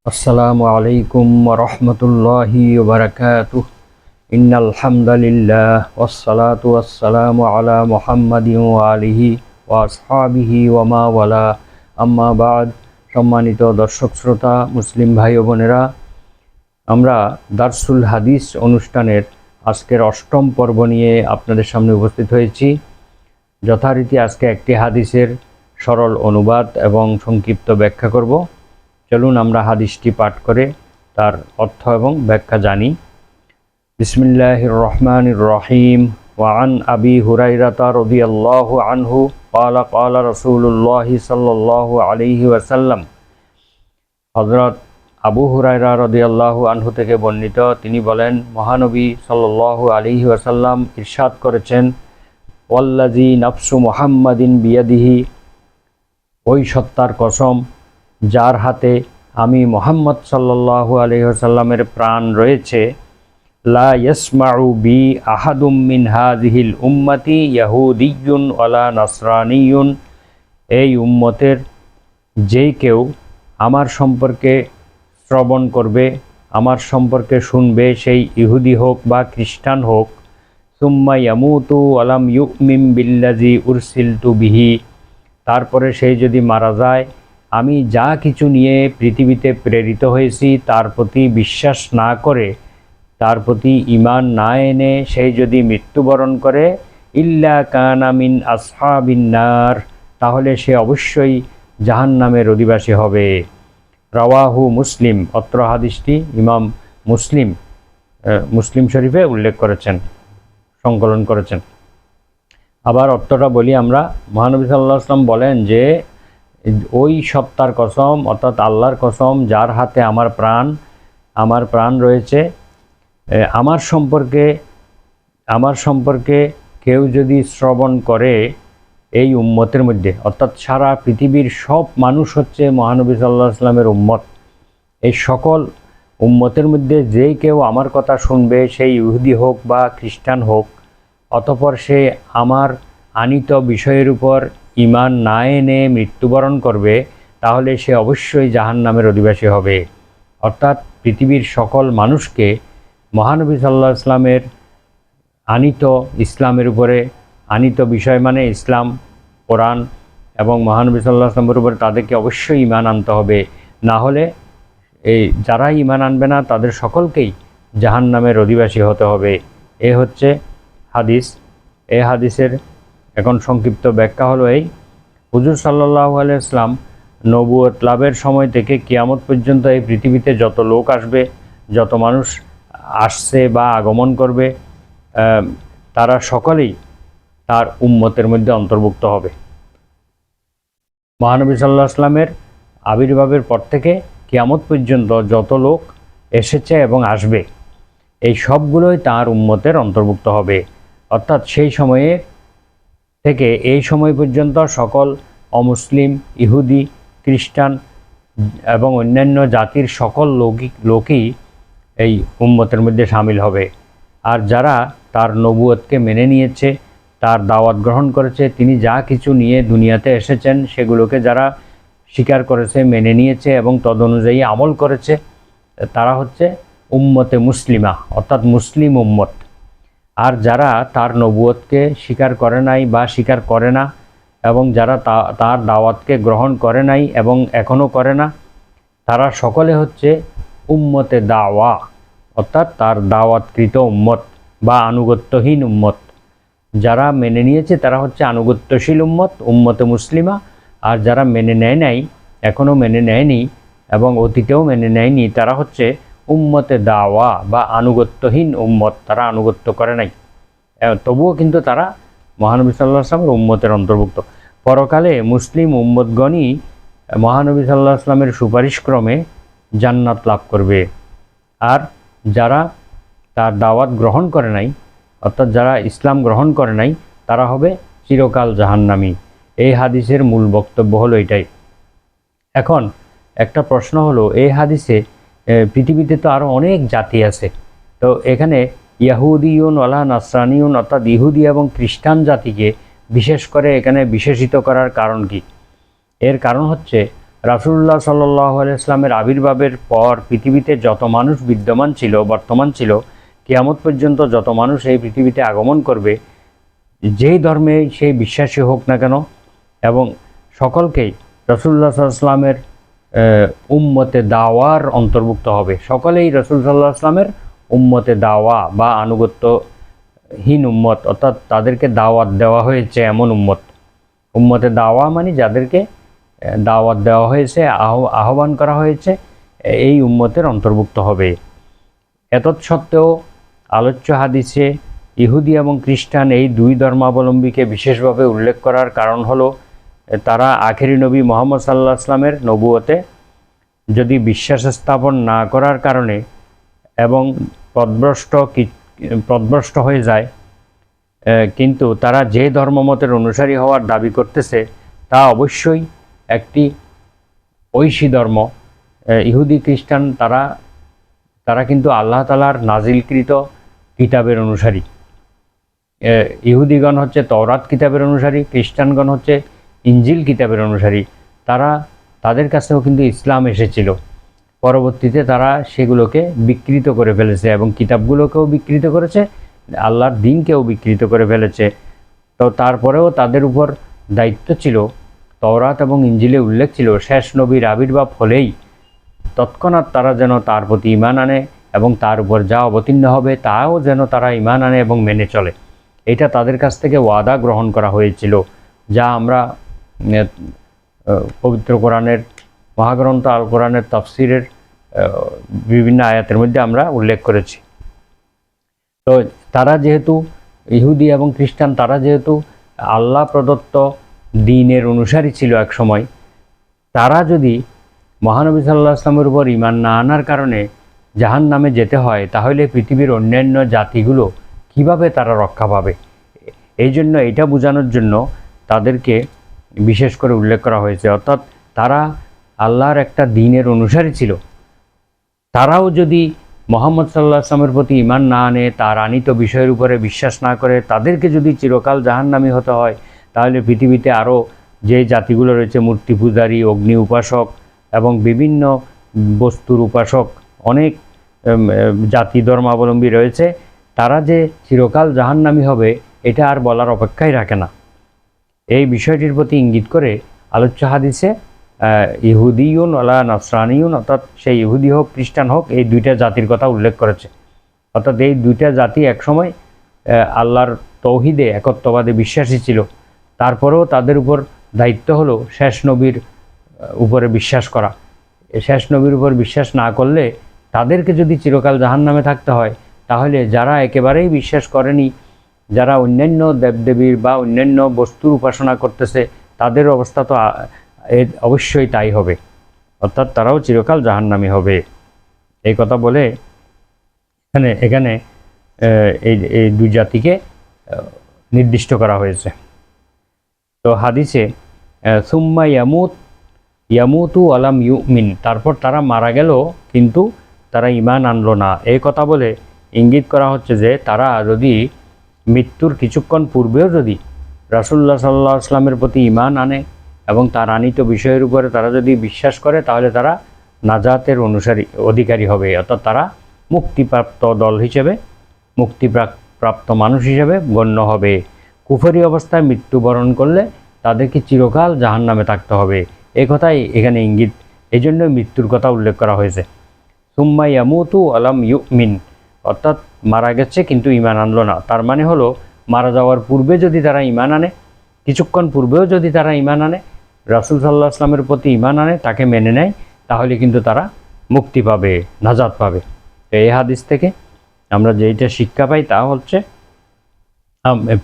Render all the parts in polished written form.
আসসালামু আলাইকুম ওয়া রাহমাতুল্লাহি ওয়া বারাকাতুহু। ইন্নাল হামদালিল্লাহ ওয়াসসালাতু ওয়াসসালামু আলা মুহাম্মাদিন ওয়া আলিহি ওয়া আসহাবিহি ওয়া মা ওয়ালা, আম্মা বাদ। সম্মানিত দর্শক শ্রোতা, মুসলিম ভাই ও বোনেরা, আমরা দারসুল হাদিস অনুষ্ঠানের আজকের অষ্টম পর্ব নিয়ে আপনাদের সামনে উপস্থিত হয়েছি। যথারীতি আজকে একটি হাদিসের সরল অনুবাদ এবং সংক্ষিপ্ত ব্যাখ্যা করব। চলুন আমরা হাদিসটি পাঠ করে তার অর্থ এবং ব্যাখ্যা জানি। বিসমিল্লাহির রহমানির রহিম। ওয়া আন আবি হুরায়রাতা রাদিয়াল্লাহু আনহু ক্বালা ক্বালা রাসূলুল্লাহি সাল্লাল্লাহু আলাইহি ওয়াসাল্লাম। হযরত আবু হুরায়রা রাদিয়াল্লাহু আনহু থেকে বর্ণিত, তিনি বলেন, মহানবী সাল্লাল্লাহু আলাইহি ওয়াসাল্লাম ইরশাদ করেছেন, ওয়াল্লাযী নাফসু মুহাম্মাদিন বিয়াদিহি, ওই সত্তার কসম যার হাতে আমি মুহাম্মদ সাল্লাল্লাহু আলাইহি ওয়াসাল্লামের প্রাণ রয়েছে, লা ইয়াসমাউ বি আহাদুম মিন হাযিহিল উম্মতি ইয়াহুদিয়্যুন ওয়ালা নাসরানিয়্যুন, এই উম্মতের যেই কেউ আমার সম্পর্কে শ্রবণ করবে, আমার সম্পর্কে শুনবে, সেই ইহুদি হোক বা খ্রিস্টান হোক, সুম্মা ইয়ামুতু ওয়ালাম ইউমিন বিল্লাযী উরসিলতু বিহি, তারপরে সেই যদি মারা যায়, আমি যা কিছু নিয়ে পৃথিবীতে প্রেরিত হয়েছি তার প্রতি বিশ্বাস না করে, তার প্রতি ঈমান না এনে সেই যদি মৃত্যুবরণ করে, ইল্লা কানা মিন আসহাবিন নার, তাহলে সে অবশ্যই জাহান্নামের অধিবাসী হবে। রাওয়াহু মুসলিম, অত্র হাদিসটি ইমাম মুসলিম শরীফে উল্লেখ করেছেন, সংকলন করেছেন। আবার অর্থটা বলি আমরা। মহানবী সাল্লাল্লাহু আলাইহি ওয়াসাল্লাম বলেন যে, ওই সত্তার কসম, অর্থাৎ আল্লাহর কসম, যার হাতে আমার প্রাণ রয়েছে, আমার সম্পর্কে কেউ যদি শ্রবণ করে এই উম্মতের মধ্যে, অর্থাৎ সারা পৃথিবীর সব মানুষ হচ্ছে মহানবী সাল্লাল্লাহু আলাইহি ওয়াসাল্লামের উম্মত, এই সকল উম্মতের মধ্যে যেই কেউ আমার কথা শুনবে, সেই ইহুদি হোক বা খ্রিস্টান হোক, অতঃপর সে আমার আনিত বিষয়ের উপর ঈমান না এনে মৃত্যুবরণ করবে, তাহলে সে অবশ্যই জাহান্নামের অধিবাসী হবে। অর্থাৎ পৃথিবীর সকল মানুষকে মহানবী সাল্লাল্লাহু আলাইহি ওয়াসাল্লামের আনিত ইসলামের উপরে, আনিত বিষয় মানে ইসলাম, কোরআন এবং মহানবী সাল্লাল্লাহু আলাইহি ওয়াসাল্লামের উপরে তাদেরকে অবশ্যই ঈমান আনতে হবে। না হলে এই যারা ঈমান আনবে না তাদের সকলকেই জাহান্নামের অধিবাসী হতে হবে। এ হচ্ছে হাদিস। এই হাদিসের এখন সংক্ষিপ্ত ব্যাখ্যা হলো এই: হুজুর সাল্লাল্লাহু আলাইহি ওয়াসাল্লাম নবুয়ত লাভের সময় থেকে কিয়ামত পর্যন্ত এই পৃথিবীতে যত লোক আসবে, যত মানুষ আসছে বা আগমন করবে, তারা সকলেই তার উম্মতের মধ্যে অন্তর্ভুক্ত হবে। মহানবী সাল্লাল্লাহু আলাইহি ওয়াসাল্লামের আবির্ভাবের পর থেকে কিয়ামত পর্যন্ত যত লোক এসেছে এবং আসবে, এই সবগুলোই তার উম্মতের অন্তর্ভুক্ত হবে। অর্থাৎ সেই সময়ে থেকে এই সময় পর্যন্ত সকল অমুসলিম, ইহুদি, খ্রিস্টান এবং অন্যান্য জাতির সকল লোকই এই উম্মতের মধ্যে শামিল হবে। আর যারা তার নবুয়তকে মেনে নিয়েছে, তার দাওয়াত গ্রহণ করেছে, তিনি যা কিছু নিয়ে দুনিয়াতে এসেছেন সেগুলোকে যারা স্বীকার করেছে, মেনে নিয়েছে এবং তদনুযায়ী আমল করেছে, তারা হচ্ছে উম্মতে মুসলিমা, অর্থাৎ মুসলিম উম্মত। আর যারা তার নবুয়তকে স্বীকার করে নাই বা স্বীকার করে না, এবং যারা তার দাওয়াতকে গ্রহণ করে নাই এবং এখনও করে না, তারা সকলে হচ্ছে উম্মতে দাওয়া, অর্থাৎ তার দাওয়াতকৃত উম্মত বা আনুগত্যহীন উম্মত। যারা মেনে নিয়েছে তারা হচ্ছে আনুগত্যশীল উম্মত, উম্মতে মুসলিমা। আর যারা মেনে নেয় নাই, এখনও মেনে নেয়নি এবং অতীতেও মেনে নেয়নি, তারা হচ্ছে উম্মতে দাওয়া বা আনুগত্যহীন উম্মত। তারা আনুগত্য করে নাই, তবুও কিন্তু তারা মহানবী সাল্লাল্লাহু আলাইহি ওয়াসাল্লামের উম্মতের অন্তর্ভুক্ত। পরকালে মুসলিম উম্মতগণই মহানবী সাল্লাল্লাহু আলাইহি ওয়াসাল্লামের সুপারিশক্রমে জান্নাত লাভ করবে। আর যারা তার দাওয়াত গ্রহণ করে নাই, অর্থাৎ যারা ইসলাম গ্রহণ করে নাই, তারা হবে চিরকাল জাহান্নামী। এই হাদিসের মূল বক্তব্য হলো এটাই। এখন একটা প্রশ্ন হলো, এই হাদিসে পৃথিবীতে তো আরও অনেক জাতি আছে, তো এখানে ইয়াহুদিয়ুন ওয়ালা নাসরানিয়ুন, অর্থাৎ ইহুদি এবং খ্রিস্টান জাতিকে বিশেষ করে এখানে বিশেষিত করার কারণ কি? এর কারণ হচ্ছে রাসূলুল্লাহ সাল্লাল্লাহু আলাইহি ওয়াসাল্লামের আবির্ভাবের পর পৃথিবীতে যত মানুষ বিদ্যমান ছিল, বর্তমান ছিল, কিয়ামত পর্যন্ত যত মানুষ এই পৃথিবীতে আগমন করবে, যেই ধর্মে সেই বিশ্বাসী হোক না কেন, এবং সকলকেই রাসূলুল্লাহ সাল্লাল্লাহু আলাইহি ওয়াসাল্লামের উম্মতে দাওয়ার অন্তর্ভুক্ত হবে। সকলেই রাসূল সাল্লাল্লাহু আলাইহি ওয়াসাল্লামের উম্মতে দাওয়া বা আনুগত্যহীন উম্মত, অর্থাৎ তাদেরকে দাওয়াত দেওয়া হয়েছে এমন উম্মত। উম্মতে দাওয়া মানে যাদেরকে দাওয়াত দেওয়া হয়েছে, আহ্বান করা হয়েছে, এই উম্মতের অন্তর্ভুক্ত হবে। এতৎসত্ত্বেও আলোচ্য হাদিসে ইহুদি এবং খ্রিস্টান এই দুই ধর্মাবলম্বীকে বিশেষভাবে উল্লেখ করার কারণ হলো তারা আখেরি নবী মুহাম্মদ সাল্লাল্লাহু আলাইহি ওয়াসাল্লামের নবুয়তে যদি বিশ্বাস স্থাপন না করার কারণে এবং পথভ্রষ্ট হয়ে যায়, কিন্তু তারা যে ধর্মমতের অনুসারী হওয়ার দাবি করতেছে তা অবশ্যই একটি ঐশী ধর্ম। ইহুদি খ্রিস্টান তারা কিন্তু আল্লাহ তাআলার নাজিলকৃত কিতাবের অনুসারী। ইহুদিগণ হচ্ছে তওরাত কিতাবের অনুসারী, খ্রিস্টানগণ হচ্ছে ইনজিল কিতাবের অনুসারী। তাদের কাছেও কিন্তু ইসলাম এসেছিল, পরবর্তীতে তারা সেগুলোকে বিকৃত করে ফেলেছে এবং কিতাবগুলোকেও বিকৃত করেছে, আল্লাহর দ্বীনকেও বিকৃত করে ফেলেছে। তো তারপরেও তাদের উপর দায়িত্ব ছিল, তওরাত এবং ইনজিলে উল্লেখ ছিল শেষ নবীর আবির্ভাব হলেই তৎক্ষণাৎ তারা যেন তার প্রতি ঈমান আনে এবং তার উপর যা অবতীর্ণ হবে তাও যেন তারা ঈমান আনে এবং মেনে চলে। এটা তাদের কাছ থেকে ওয়াদা গ্রহণ করা হয়েছিল, যা আমরা পবিত্র কোরআনের মহাগ্রন্থ আল কোরআনের তাফসিরের বিভিন্ন আয়াতের মধ্যে আমরা উল্লেখ করেছি। তো তারা যেহেতু ইহুদি এবং খ্রিস্টান, তারা যেহেতু আল্লাহ প্রদত্ত দ্বীনের অনুসারী ছিল এক সময়, তারা যদি মহানবী সাল্লাল্লাহু আলাইহি ওয়াসাল্লামের উপর ঈমান না আনার কারণে জাহান্নামে যেতে হয়, তাহলে পৃথিবীর অন্যান্য জাতিগুলো কিভাবে তারা রক্ষা পাবে? এই জন্য এটা বোঝানোর জন্য তাদেরকে বিশেষ করে উল্লেখ করা হয়েছে। অর্থাৎ তারা আল্লাহর একটা দ্বীনের অনুসারী ছিল, তারাও যদি মুহাম্মদ সাল্লাল্লাহু আলাইহি ওয়াসাল্লামের প্রতি ঈমান না আনে, তার আনিত বিষয়ের উপরে বিশ্বাস না করে, তাদেরকে যদি চিরকাল জাহান্নামী হতে হয়, তাহলে পৃথিবীতে আরও যে জাতিগুলো রয়েছে, মূর্তি পূজারী, অগ্নি উপাসক এবং বিভিন্ন বস্তুর উপাসক, অনেক জাতি ধর্মাবলম্বী রয়েছে, তারা যে চিরকাল জাহান্নামী হবে এটা আর বলার অপেক্ষাই রাখে না। এই বিষয়টির প্রতি ইঙ্গিত করে আলোচ্য হাদিসে ইহুদিউন ওয়ালা নাসরানিউন, অর্থাৎ সেই ইহুদি হোক খ্রিস্টান হোক, এই দুইটা জাতির কথা উল্লেখ করেছে। অর্থাৎ এই দুইটা জাতি একসময় আল্লাহর তৌহিদে, একত্ববাদে বিশ্বাসী ছিল, তারপরেও তাদের উপর দায়িত্ব হলো শেষ নবীর উপরে বিশ্বাস করা। শেষ নবীর উপর বিশ্বাস না করলে তাদেরকে যদি চিরকাল জাহান্নামে থাকতে হয়, তাহলে যারা একেবারেই বিশ্বাস করেনি, যারা অন্যান্য দেবদেবীর বা অন্যান্য বস্তুর উপাসনা করতেছে, তাদের অবস্থা তো অবশ্যই তাই হবে, অর্থাৎ তারাও চিরকাল জাহান্নামী হবে। এই কথা বলে এখানে এই দুই জাতিকে নির্দিষ্ট করা হয়েছে। তো হাদিসে সুম্মা ইয়ামুতু আলাম ইউমিন, তারপর তারা মারা গেল কিন্তু তারা ঈমান আনলো না। এই কথা বলে ইঙ্গিত করা হচ্ছে যে তারা যদি মৃত্যুর কিছুক্ষণ পূর্বেও যদি রাসূলুল্লাহ সাল্লাল্লাহু আলাইহি ওয়াসাল্লামের প্রতি ঈমান আনে এবং তার আনিত বিষয়ের উপরে তারা যদি বিশ্বাস করে, তাহলে তারা নাজাতের অধিকারী হবে, অর্থাৎ তারা মুক্তিপ্রাপ্ত দল হিসেবে, মুক্তিপ্রাপ্ত মানুষ হিসেবে গণ্য হবে। কুফরি অবস্থায় মৃত্যুবরণ করলে তাদেরকে চিরকাল জাহান্নামে থাকতে হবে, এই কথাই এখানে ইঙ্গিত। এই জন্য মৃত্যুর কথা উল্লেখ করা হয়েছে। সুম্মা ইয়ামুতু আলাম ইউমিন, অর্থাৎ মারা গেছে কিন্তু ঈমান আনলো না। তার মানে হলো মারা যাওয়ার পূর্বে যদি তারা ঈমান আনে, কিছুক্ষণ পূর্বেও যদি তারা ঈমান আনে, রাসূল সাল্লাল্লাহু আলাইহি ওয়াসাল্লামের প্রতি ঈমান আনে, তাকে মেনে নেয়, তাহলে কিন্তু তারা মুক্তি পাবে, নাজাত পাবে। তো এই হাদিস থেকে আমরা যেইটা শিক্ষা পাই তা হচ্ছে,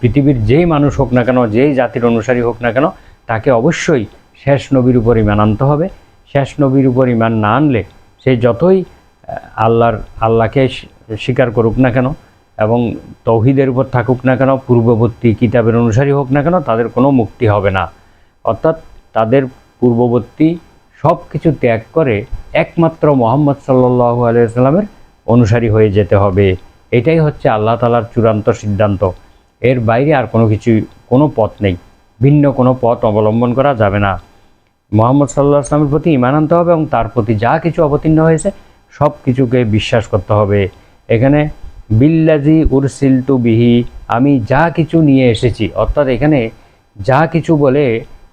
পৃথিবীর যেই মানুষ হোক না কেন, যেই জাতির অনুসারী হোক না কেন, তাকে অবশ্যই শেষ নবীর উপর ঈমান আনতে হবে। শেষ নবীর উপর ঈমান না আনলে সে যতই আল্লাহকে স্বীকার করুক না কেন এবং তৌহিদের উপর থাকুক না কেন, পূর্ববর্তী কিতাবের অনুসারী হোক না কেন, তাদের কোনো মুক্তি হবে না। অর্থাৎ তাদের পূর্ববর্তী সব কিছু ত্যাগ করে একমাত্র মুহাম্মদ সাল্লাল্লাহু আলাইহি ওয়াসাল্লামের অনুসারী হয়ে যেতে হবে। এটাই হচ্ছে আল্লাহ তাআলার চূড়ান্ত সিদ্ধান্ত। এর বাইরে আর কোনো পথ নেই, ভিন্ন কোনো পথ অবলম্বন করা যাবে না। মুহাম্মদ সাল্লাল্লাহু আলাইহি ওয়াসাল্লামের প্রতি ঈমান আনতে হবে এবং তার প্রতি যা কিছু অবতীর্ণ হয়েছে সব কিছুকে বিশ্বাস করতে হবে। এখানে বিল্লাজি উরসিলতু বিহি, আমি যা কিছু নিয়ে এসেছি, অর্থাৎ এখানে যা কিছু বলে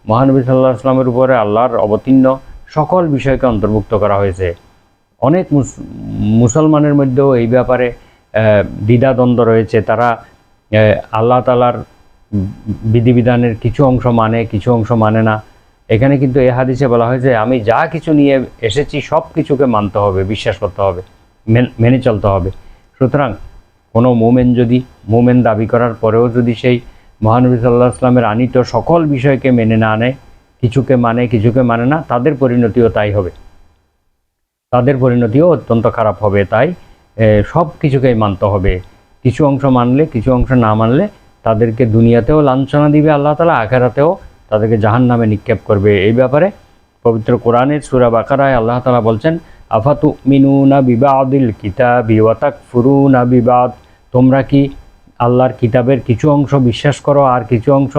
মহানবী সাল্লাল্লাহু আলাইহি ওয়াসাল্লামের উপরে আল্লাহর অবতীর্ণ সকল বিষয়কে অন্তর্ভুক্ত করা হয়েছে। অনেক মুসলমানের মধ্যেও এই ব্যাপারে দ্বিধাদ্বন্দ্ব রয়েছে। তারা আল্লাহ তাআলার বিধিবিধানের কিছু অংশ মানে, কিছু অংশ মানে না। এখানে কিন্তু এই হাদিসে বলা হয়েছে আমি যা কিছু নিয়ে এসেছি সব কিছুকে মানতে হবে, বিশ্বাস করতে হবে, মেনে চলতে হবে। সুতরাং কোনো মোমেন দাবি করার পরেও যদি সেই মহানবী সাল্লাল্লাহু আলাইহি ওয়াসাল্লামের আনিত সকল বিষয়কে মেনে না নেয়, কিছুকে মানে না, তাদের পরিণতিও তাই হবে, তাদের পরিণতিও অত্যন্ত খারাপ হবে। তাই সব কিছুকেই মানতে হবে। কিছু অংশ মানলে, কিছু অংশ না মানলে তাদেরকে দুনিয়াতেও লাঞ্ছনা দিবে আল্লাহ তাআলা, আখিরাতেও তাদেরকে জাহান্নামে নিক্ষেপ করবে। এই ব্যাপারে পবিত্র কোরআনের সূরা বাকারায় আল্লাহ তাআলা বলছেন, আফাতুমিনুনা বিবাদিল কিতাবি ওয়া তাকফুরুনা বিবাদ, তোমরা কি আল্লাহর কিতাবের কিছু অংশ বিশ্বাস করো আর কিছু অংশ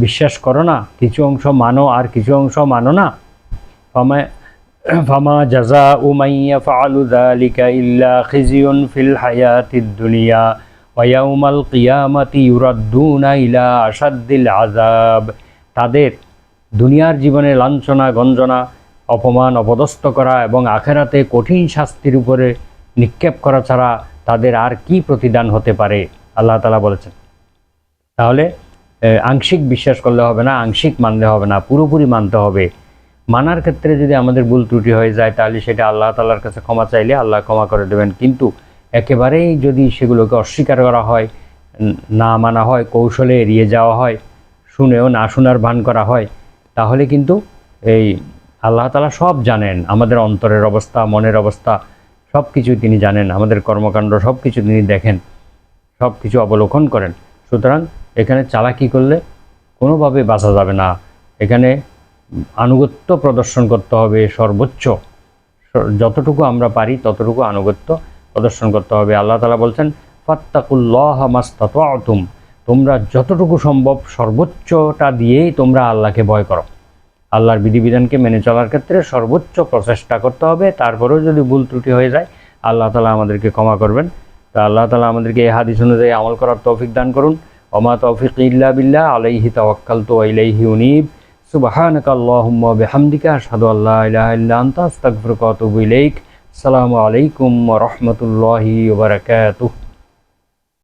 বিশ্বাস করো না? কিছু অংশ মানো আর কিছু অংশ মানো না? ফামা জাযাউ মান ইয়াফআলু যালিকা ইল্লা খিজিয়ুন ফিল হায়াতিদ দুনিয়া ওয়া ইয়াউমাল কিয়ামাতি ইউরাদ্দুনা ইলা আশাদ্দিল আযাব, তাদের দুনিয়ার জীবনে লাঞ্ছনা, গঞ্জনা, অপমান, অপদস্থ করা এবং আখেরাতে কঠিন শাস্তির উপরে নিক্ষেপ করা ছাড়া তাদের আর কি প্রতিদান হতে পারে, আল্লাহ তাআলা বলেছেন। তাহলে আংশিক বিশ্বাস করলে হবে না, আংশিক মানলে হবে না, পুরোপুরি মানতে হবে। মানার ক্ষেত্রে যদি আমাদের ভুল ত্রুটি হয়ে যায় তাহলে সেটা আল্লাহ তাআলার কাছে ক্ষমা চাইলে আল্লাহ ক্ষমা করে দেবেন। কিন্তু একেবারেই যদি সেগুলোকে অস্বীকার করা হয়, না মানা হয়, কৌশলে এড়িয়ে যাওয়া হয়, শুনেও না শোনার ভান করা হয়, তাহলে কিন্তু এই আল্লাহ তাআলা সব জানেন, আমাদের অন্তরের অবস্থা, মনের অবস্থা সব কিছুই তিনি জানেন, আমাদের কর্মকাণ্ড সব কিছু তিনি দেখেন, সব কিছু অবলোকন করেন। সুতরাং এখানে চালাকি করলে কোনোভাবে বাঁচা যাবে না। এখানে আনুগত্য প্রদর্শন করতে হবে, সর্বোচ্চ যতটুকু আমরা পারি ততটুকু আনুগত্য প্রদর্শন করতে হবে। আল্লাহ তাআলা বলছেন, ফাত্তাকুল্লাহা মাসতাতা'তুম, তোমরা যতটুকু সম্ভব সর্বোচ্চটা দিয়েই তোমরা আল্লাহকে ভয় করো। আল্লাহর বিধিবিধানকে মেনে চলার ক্ষেত্রে সর্বোচ্চ প্রচেষ্টা করতে হবে। তারপরেও যদি ভুল ত্রুটি হয়ে যায় আল্লাহ তাআলা আমাদেরকে ক্ষমা করবেন। তা আল্লাহ তাআলা আমাদেরকে এই হাদিস অনুযায়ী আমল করার তৌফিক দান করুন। ওমা তৌফিকি ইল্লা বিল্লাহ, আলাইহি তাওয়াক্কালতু ওয়া ইলাইহি উনীব। সুবহানাকা আল্লাহুম্মা ওয়া বিহামদিকা, আশহাদু আল্লা ইলাহা ইল্লা আনতা, আস্তাগফিরুকা ওয়া আতুবু ইলাইক। আসসালামু আলাইকুম ওয়া রাহমাতুল্লাহি ওয়া বারাকাতুহু।